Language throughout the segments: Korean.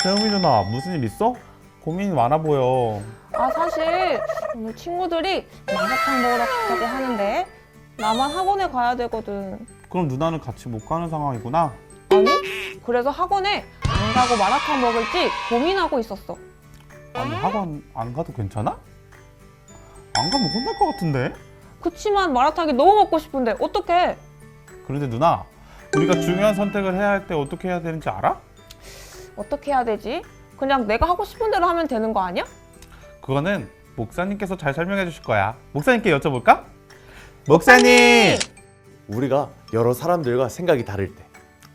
세영이 누나, 무슨 일 있어? 고민이 많아 보여. 사실 오늘 친구들이 마라탕 먹으러 가자고 하는데 나만 학원에 가야 되거든. 그럼 누나는 같이 못 가는 상황이구나. 아니, 그래서 학원에 안 가고 마라탕 먹을지 고민하고 있었어. 아니, 학원 안 가도 괜찮아? 안 가면 혼날 것 같은데? 그치만 마라탕이 너무 먹고 싶은데 어떡해? 그런데 누나, 우리가 중요한 선택을 해야 할 때 어떻게 해야 되는지 알아? 어떻게 해야 되지? 그냥 내가 하고 싶은 대로 하면 되는 거 아니야? 그거는 목사님께서 잘 설명해 주실 거야. 목사님께 여쭤볼까? 목사님! 우리가 여러 사람들과 생각이 다를 때,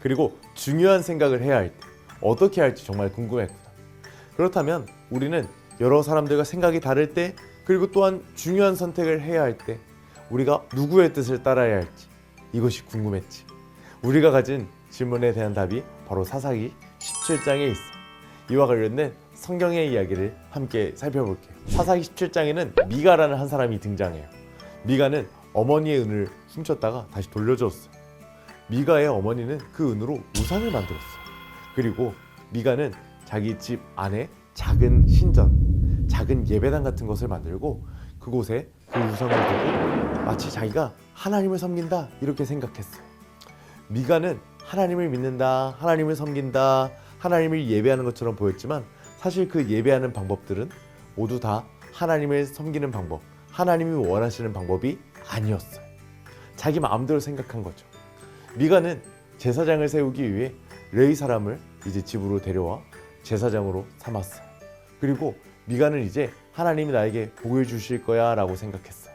그리고 중요한 생각을 해야 할 때 어떻게 할지 정말 궁금했구나. 그렇다면 우리는 여러 사람들과 생각이 다를 때, 그리고 또한 중요한 선택을 해야 할 때 우리가 누구의 뜻을 따라야 할지 이것이 궁금했지. 우리가 가진 질문에 대한 답이 바로 사사기 17장에 있어. 이와 관련된 성경의 이야기를 함께 살펴볼게요. 사사기 17장에는 미가라는 한 사람이 등장해요. 미가는 어머니의 은을 훔쳤다가 다시 돌려줬어요. 미가의 어머니는 그 은으로 우상을 만들었어요. 그리고 미가는 자기 집 안에 작은 신전, 작은 예배당 같은 것을 만들고 그곳에 그 우상을 두고 마치 자기가 하나님을 섬긴다 이렇게 생각했어요. 미가는 하나님을 믿는다, 하나님을 섬긴다, 하나님을 예배하는 것처럼 보였지만 사실 그 예배하는 방법들은 모두 다 하나님을 섬기는 방법, 하나님이 원하시는 방법이 아니었어요. 자기 마음대로 생각한 거죠. 미가는 제사장을 세우기 위해 레위 사람을 이제 집으로 데려와 제사장으로 삼았어요. 그리고 미가는 이제 하나님이 나에게 복을 주실 거야 라고 생각했어요.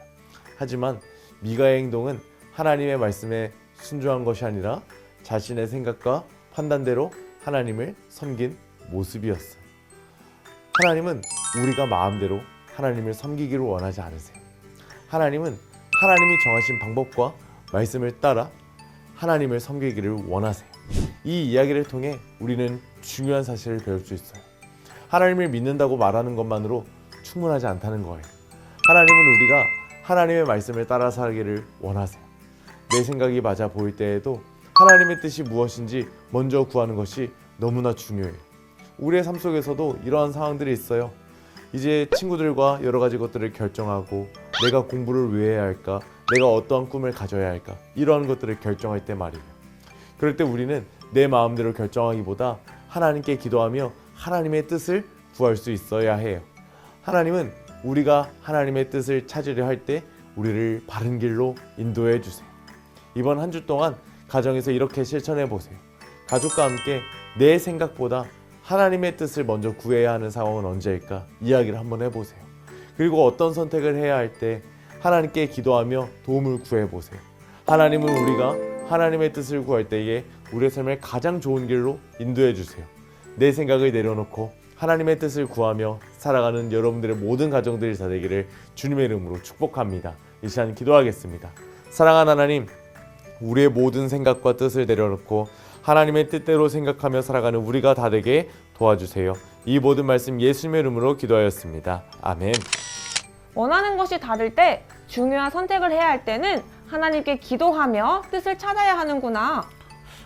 하지만 미가의 행동은 하나님의 말씀에 순종한 것이 아니라 자신의 생각과 판단대로 하나님을 섬긴 모습이었어요. 하나님은 우리가 마음대로 하나님을 섬기기를 원하지 않으세요. 하나님은 하나님이 정하신 방법과 말씀을 따라 하나님을 섬기기를 원하세요. 이 이야기를 통해 우리는 중요한 사실을 배울 수 있어요. 하나님을 믿는다고 말하는 것만으로 충분하지 않다는 거예요. 하나님은 우리가 하나님의 말씀을 따라 살기를 원하세요. 내 생각이 맞아 보일 때에도 하나님의 뜻이 무엇인지 먼저 구하는 것이 너무나 중요해요. 우리의 삶 속에서도 이러한 상황들이 있어요. 이제 친구들과 여러 가지 것들을 결정하고 내가 공부를 왜 해야 할까? 내가 어떠한 꿈을 가져야 할까? 이러한 것들을 결정할 때 말이에요. 그럴 때 우리는 내 마음대로 결정하기보다 하나님께 기도하며 하나님의 뜻을 구할 수 있어야 해요. 하나님은 우리가 하나님의 뜻을 찾으려 할 때 우리를 바른 길로 인도해 주세요. 이번 한 주 동안 가정에서 이렇게 실천해 보세요. 가족과 함께 내 생각보다 하나님의 뜻을 먼저 구해야 하는 상황은 언제일까? 이야기를 한번 해보세요. 그리고 어떤 선택을 해야 할 때 하나님께 기도하며 도움을 구해보세요. 하나님은 우리가 하나님의 뜻을 구할 때에 우리의 삶을 가장 좋은 길로 인도해 주세요. 내 생각을 내려놓고 하나님의 뜻을 구하며 살아가는 여러분들의 모든 가정들이 다 되기를 주님의 이름으로 축복합니다. 이 시간 기도하겠습니다. 사랑하는 하나님, 우리의 모든 생각과 뜻을 내려놓고 하나님의 뜻대로 생각하며 살아가는 우리가 다 되게 도와주세요. 이 모든 말씀 예수님의 이름으로 기도하였습니다. 아멘. 원하는 것이 다를 때 중요한 선택을 해야 할 때는 하나님께 기도하며 뜻을 찾아야 하는구나.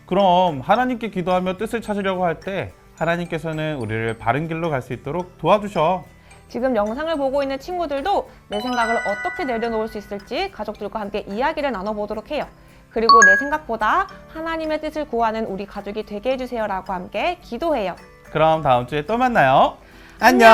그럼 하나님께 기도하며 뜻을 찾으려고 할 때 하나님께서는 우리를 바른 길로 갈 수 있도록 도와주셔. 지금 영상을 보고 있는 친구들도 내 생각을 어떻게 내려놓을 수 있을지 가족들과 함께 이야기를 나눠보도록 해요. 그리고 내 생각보다 하나님의 뜻을 구하는 우리 가족이 되게 해주세요 라고 함께 기도해요. 그럼 다음 주에 또 만나요. 안녕.